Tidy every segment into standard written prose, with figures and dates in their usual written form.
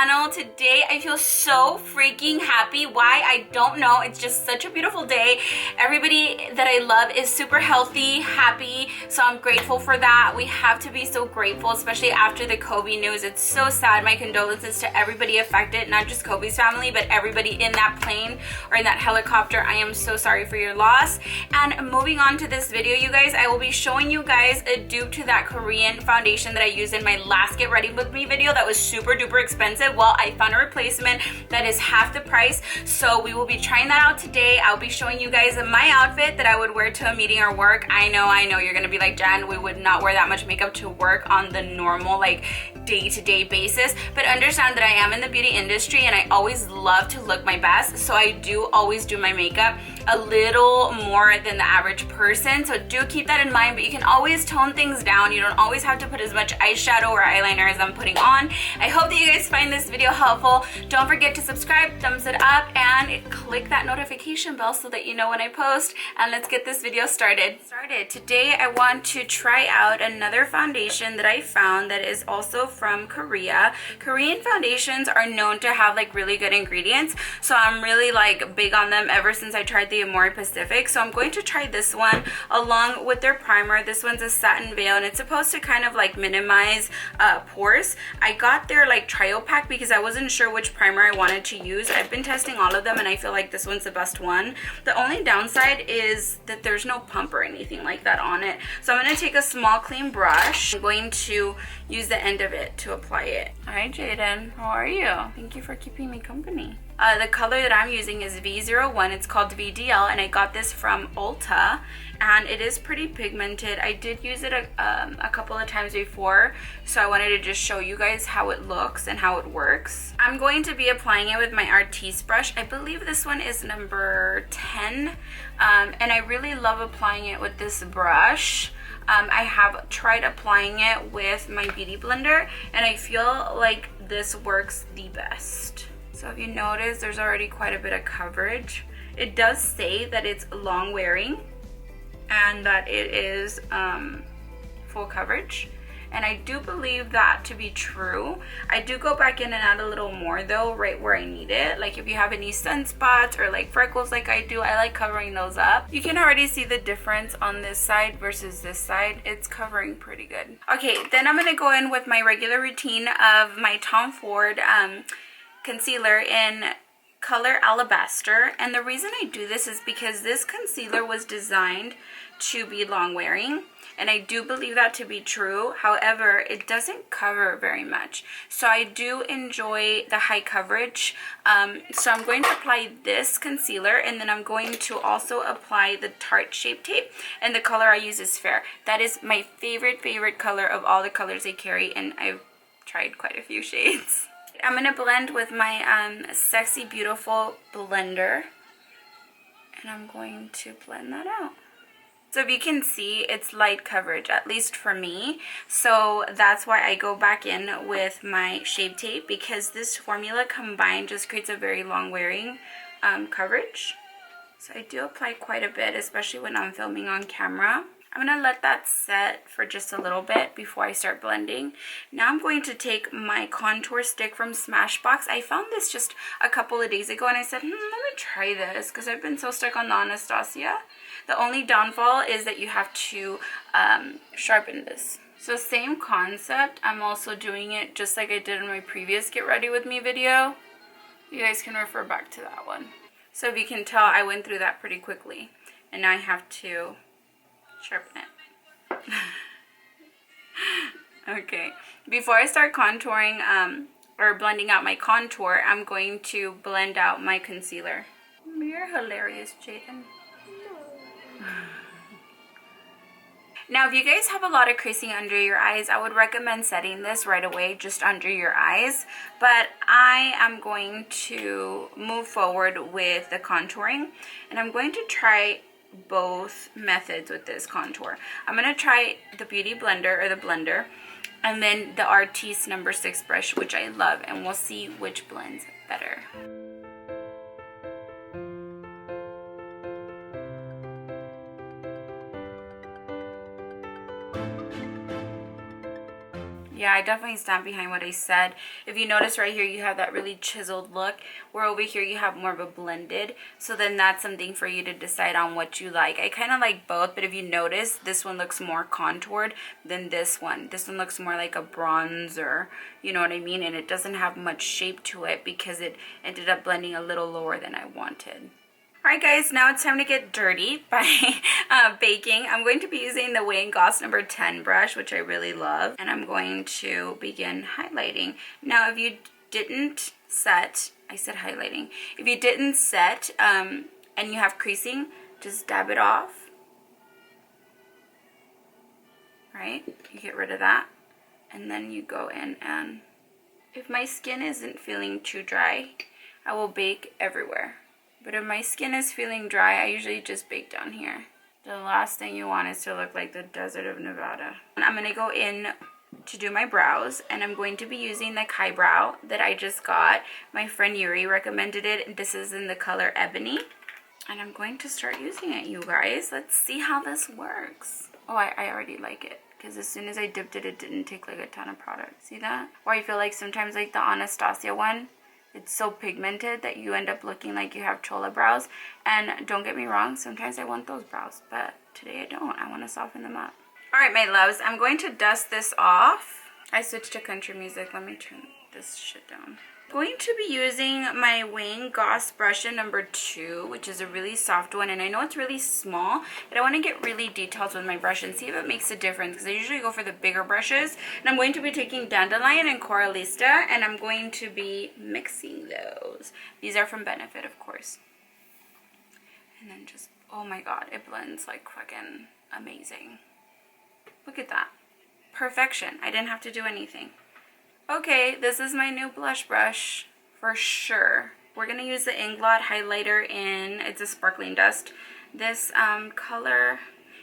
channel. Today I feel so freaking happy. Why? I don't know. It's just such a beautiful day. Everybody that I love is super healthy, happy, so I'm grateful for that. We have to be so grateful, especially after the Kobe news. It's so sad. My condolences to everybody affected, not just Kobe's family, but everybody in that plane or in that helicopter. I am so sorry for your loss. And moving on to this video, you guys, I will be showing you guys a dupe to that Korean foundation that I used in my last Get Ready With Me video that was super duper expensive. Well, I found a replacement that is half the price, so we will be trying that out today. I'll be showing you guys my outfit that I would wear to a meeting or work. I know you're gonna be like, Jen, we would not wear that much makeup to work on the normal like day-to-day basis, but understand that I am in the beauty industry and I always love to look my best, so I do always do my makeup a little more than the average person, so do keep that in mind. But you can always tone things down. You don't always have to put as much eyeshadow or eyeliner as I'm putting on. I hope that you guys find this video helpful. Don't forget to subscribe, thumbs it up, and click that notification bell so that you know when I post. And let's get this video started. Today I want to try out another foundation that I found that is also from Korea. Korean foundations are known to have like really good ingredients, so I'm really like big on them ever since I tried the Amore Pacific. So I'm going to try this one along with their primer. This one's a satin veil and it's supposed to kind of like minimize pores. I got their like trial pack because I wasn't sure which primer I wanted to use. I've been testing all of them and I feel like this one's the best one. The only downside is that there's no pump or anything like that on it. So I'm going to take a small clean brush. I'm going to use the end of it to apply it. Hi Jaden, how are you? Thank you for keeping me company. The color that I'm using is V01. It's called VDL and I got this from Ulta and it is pretty pigmented. I did use it a couple of times before, so I wanted to just show you guys how it looks and how it works. I'm going to be applying it with my Artiste brush. I believe this one is number 10 and I really love applying it with this brush. I have tried applying it with my beauty blender and I feel like this works the best. So if you notice, there's already quite a bit of coverage. It does say that it's long wearing and that it is full coverage, and I do believe that to be true. I do go back in and add a little more though right where I need it. Like if you have any sunspots or like freckles like I do, I like covering those up. You can already see the difference on this side versus this side. It's covering pretty good. Okay, then I'm gonna go in with my regular routine of my Tom Ford concealer in color Alabaster. And the reason I do this is because this concealer was designed to be long wearing, and I do believe that to be true. However, it doesn't cover very much, so I do enjoy the high coverage. So I'm going to apply this concealer, and then I'm going to also apply the Tarte Shape Tape, and the color I use is Fair. That is my favorite color of all the colors they carry, and I've tried quite a few shades. I'm going to blend with my Sexy Beautiful blender, and I'm going to blend that out. So if you can see, it's light coverage, at least for me. So that's why I go back in with my Shape Tape, because this formula combined just creates a very long wearing coverage. So I do apply quite a bit, especially when I'm filming on camera. I'm going to let that set for just a little bit before I start blending. Now I'm going to take my contour stick from Smashbox. I found this just a couple of days ago and I said, let me try this because I've been so stuck on the Anastasia. The only downfall is that you have to sharpen this. So same concept. I'm also doing it just like I did in my previous Get Ready With Me video. You guys can refer back to that one. So if you can tell, I went through that pretty quickly. And now I have to sharpen it. Okay, before I start contouring or blending out my contour, I'm going to blend out my concealer. You're hilarious, Jaden. Now, if you guys have a lot of creasing under your eyes, I would recommend setting this right away just under your eyes. But I am going to move forward with the contouring, and I'm going to try both methods with this contour. I'm going to try the Beauty Blender or the blender, and then the Artiste number 6 brush, which I love, and we'll see which blends better. Yeah, I definitely stand behind what I said. If you notice right here, you have that really chiseled look, where over here you have more of a blended. So then that's something for you to decide on what you like. I kind of like both, but if you notice, this one looks more contoured than this one. This one looks more like a bronzer, you know what I mean? And it doesn't have much shape to it because it ended up blending a little lower than I wanted. Alright guys, now it's time to get dirty by baking. I'm going to be using the Wayne Goss number 10 brush, which I really love. And I'm going to begin highlighting. Now if you didn't set, I said highlighting. If you didn't set and you have creasing, just dab it off. Right? You get rid of that. And then you go in and if my skin isn't feeling too dry, I will bake everywhere. But if my skin is feeling dry, I usually just bake down here. The last thing you want is to look like the desert of Nevada. And I'm going to go in to do my brows, and I'm going to be using the Kai Brow that I just got. My friend Yuri recommended it. This is in the color Ebony. And I'm going to start using it, you guys. Let's see how this works. Oh, I already like it. Because as soon as I dipped it, it didn't take like a ton of product. See that? Or I feel like sometimes like the Anastasia one, it's so pigmented that you end up looking like you have chola brows. And don't get me wrong, sometimes I want those brows, but today I don't. I want to soften them up. Alright, my loves, I'm going to dust this off. I switched to country music. Let me turn this shit down. I'm going to be using my Wayne Goss brush in number 2, which is a really soft one. And I know it's really small, but I want to get really detailed with my brush and see if it makes a difference. Because I usually go for the bigger brushes. And I'm going to be taking Dandelion and Coralista, and I'm going to be mixing those. These are from Benefit, of course. And then just, oh my god, it blends like fucking amazing. Look at that. Perfection. I didn't have to do anything. Okay, this is my new blush brush for sure. We're going to use the Inglot highlighter in, it's a sparkling dust. This color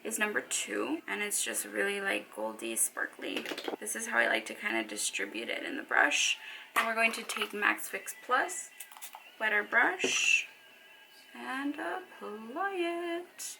is number 2, and it's just really like goldy sparkly. This is how I like to kind of distribute it in the brush. And we're going to take Max Fix Plus, wetter brush, and apply it.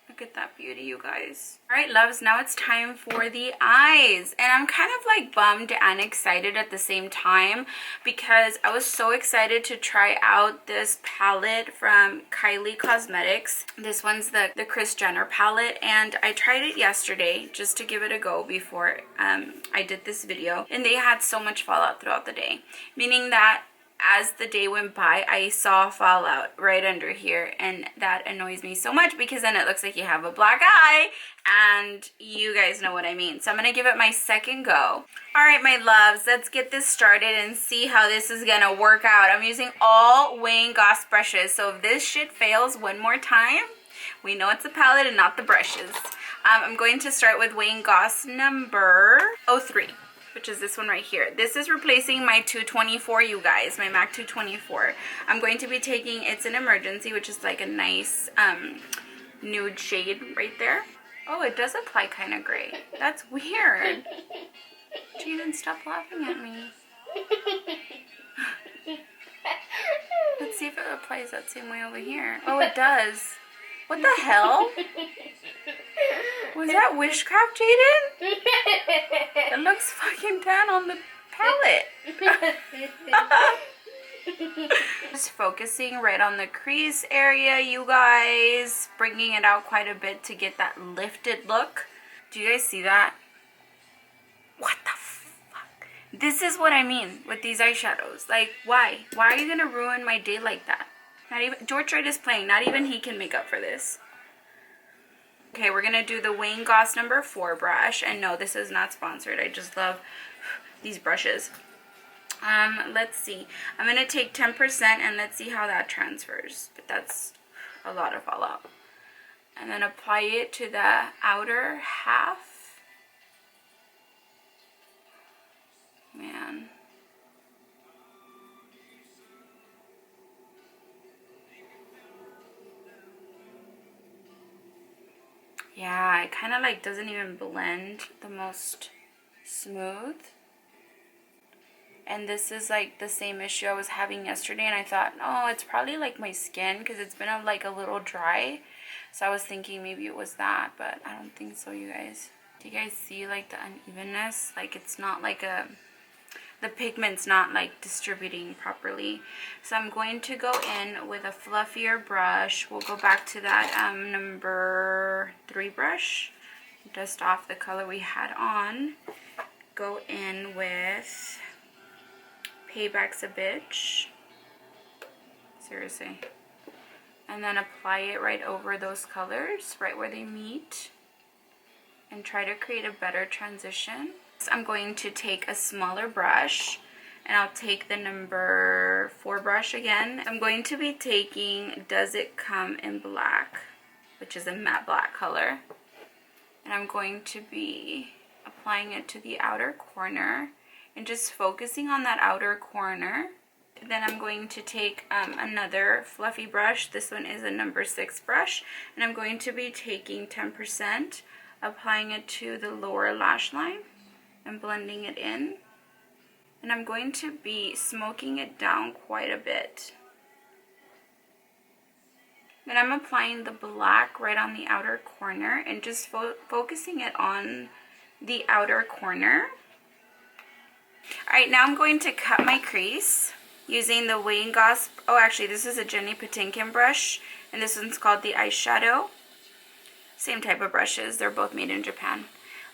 Look at that beauty, you guys. Alright, loves, now it's time for the eyes. And I'm kind of like bummed and excited at the same time because I was so excited to try out this palette from Kylie Cosmetics. This one's the Kris Jenner palette, and I tried it yesterday just to give it a go before I did this video. And they had so much fallout throughout the day, meaning that as the day went by, I saw fallout right under here, and that annoys me so much because then it looks like you have a black eye, and you guys know what I mean. So I'm going to give it my second go. Alright, my loves, let's get this started and see how this is going to work out. I'm using all Wayne Goss brushes, so if this shit fails one more time, we know it's the palette and not the brushes. I'm going to start with Wayne Goss number 03. Which is this one right here. This is replacing my 224, you guys, my MAC 224. I'm going to be taking It's an Emergency, which is like a nice nude shade right there. Oh, it does apply kind of gray. That's weird. Jaden, stop laughing at me. Let's see if it applies that same way over here. Oh, it does. What the hell? Was that witchcraft, Jaden? It looks fucking tan on the palette. Just focusing right on the crease area, you guys. Bringing it out quite a bit to get that lifted look. Do you guys see that? What the fuck? This is what I mean with these eyeshadows. Like, why? Why are you gonna ruin my day like that? Not even George Strait is playing. Not even he can make up for this. Okay, we're gonna do the Wayne Goss number 4 brush. And no, this is not sponsored. I just love these brushes. Let's see. I'm gonna take 10% and let's see how that transfers. But that's a lot of fallout. And then apply it to the outer half. Man. Yeah, it kind of like doesn't even blend the most smooth. And this is like the same issue I was having yesterday, and I thought, oh, it's probably like my skin because it's been like a little dry. So I was thinking maybe it was that, but I don't think so, you guys. you guys see like the unevenness? Like it's not like the pigment's not like distributing properly. So I'm going to go in with a fluffier brush. We'll go back to that number 3 brush. Dust off the color we had on. Go in with Payback's a Bitch. Seriously. And then apply it right over those colors, right where they meet. And try to create a better transition. So I'm going to take a smaller brush, and I'll take the number 4 brush again. I'm going to be taking Does It Come in Black, which is a matte black color. And I'm going to be applying it to the outer corner and just focusing on that outer corner. Then I'm going to take another fluffy brush. This one is a number 6 brush, and I'm going to be taking 10%, applying it to the lower lash line and blending it in. And I'm going to be smoking it down quite a bit. Then I'm applying the black right on the outer corner and just focusing it on the outer corner. Alright, now I'm going to cut my crease using the Wayne Goss. Oh, actually, this is a Jenny Patinkin brush, and this one's called the Eyeshadow. Same type of brushes. They're both made in Japan.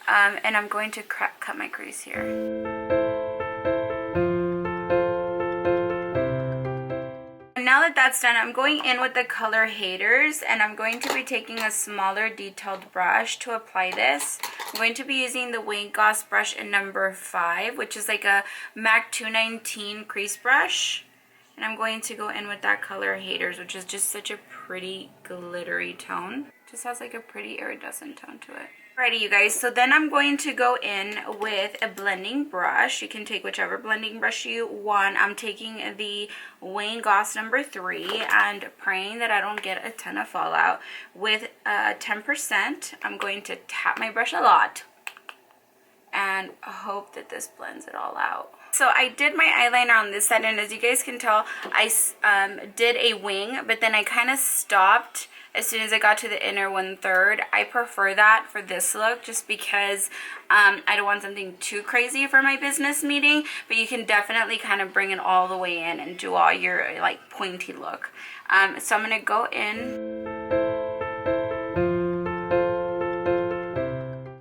And I'm going to cut my crease here. And now that that's done, I'm going in with the color Haters, and I'm going to be taking a smaller detailed brush to apply this. I'm going to be using the Wayne Goss brush in number 5, which is like a MAC 219 crease brush. And I'm going to go in with that color Haters, which is just such a pretty glittery tone. Just has like a pretty iridescent tone to it. Alrighty, you guys, so then I'm going to go in with a blending brush. You can take whichever blending brush you want. I'm taking the Wayne Goss number 3 and praying that I don't get a ton of fallout. With 10%, I'm going to tap my brush a lot and hope that this blends it all out. So I did my eyeliner on this side, and as you guys can tell, I did a wing, but then I kind of stopped as soon as I got to the inner 1/3. I prefer that for this look just because I don't want something too crazy for my business meeting, but you can definitely kind of bring it all the way in and do all your like pointy look. So I'm going to go in.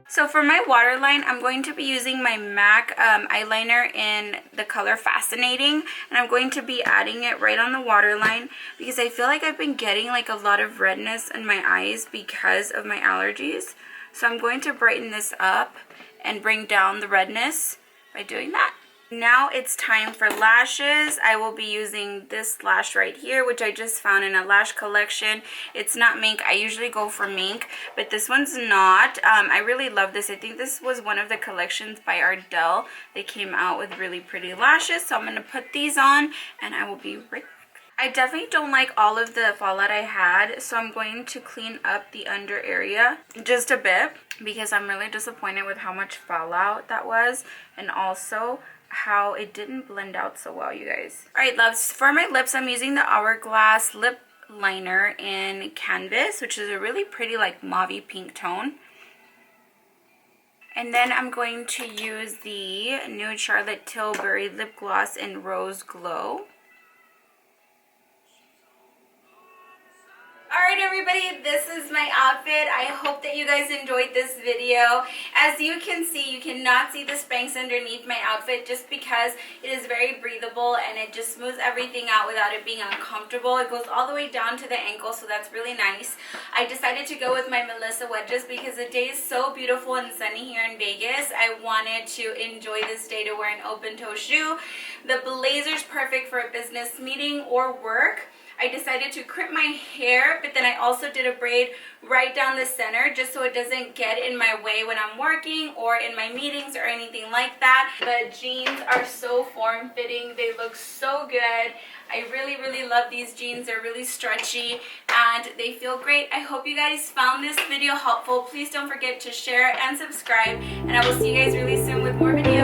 So for my waterline, I'm going to be using my MAC eyeliner in the color Fascinating, and I'm going to be adding it right on the waterline because I feel like I've been getting like a lot of redness in my eyes because of my allergies. So I'm going to brighten this up and bring down the redness by doing that. Now it's time for lashes. I will be using this lash right here, which I just found in a lash collection. It's not mink. I usually go for mink, but this one's not. I really love this. I think this was one of the collections by Ardell. They came out with really pretty lashes, so I'm going to put these on, and I will be right back. I definitely don't like all of the fallout I had, so I'm going to clean up the under area just a bit because I'm really disappointed with how much fallout that was, and also how it didn't blend out so well, you guys. Alright, loves, for my lips, I'm using the Hourglass lip liner in Canvas, which is a really pretty like mauve pink tone. And then I'm going to use the Nude Charlotte Tilbury lip gloss in Rose Glow. Alright everybody, this is my outfit. I hope that you guys enjoyed this video. As you can see, you cannot see the Spanx underneath my outfit just because it is very breathable and it just smooths everything out without it being uncomfortable. It goes all the way down to the ankle, so that's really nice. I decided to go with my Melissa wedges because the day is so beautiful and sunny here in Vegas. I wanted to enjoy this day to wear an open-toe shoe. The blazer's perfect for a business meeting or work. I decided to crimp my hair, but then I also did a braid right down the center just so it doesn't get in my way when I'm working or in my meetings or anything like that. The jeans are so form-fitting. They look so good. I really, really love these jeans. They're really stretchy and they feel great. I hope you guys found this video helpful. Please don't forget to share and subscribe, and I will see you guys really soon with more videos.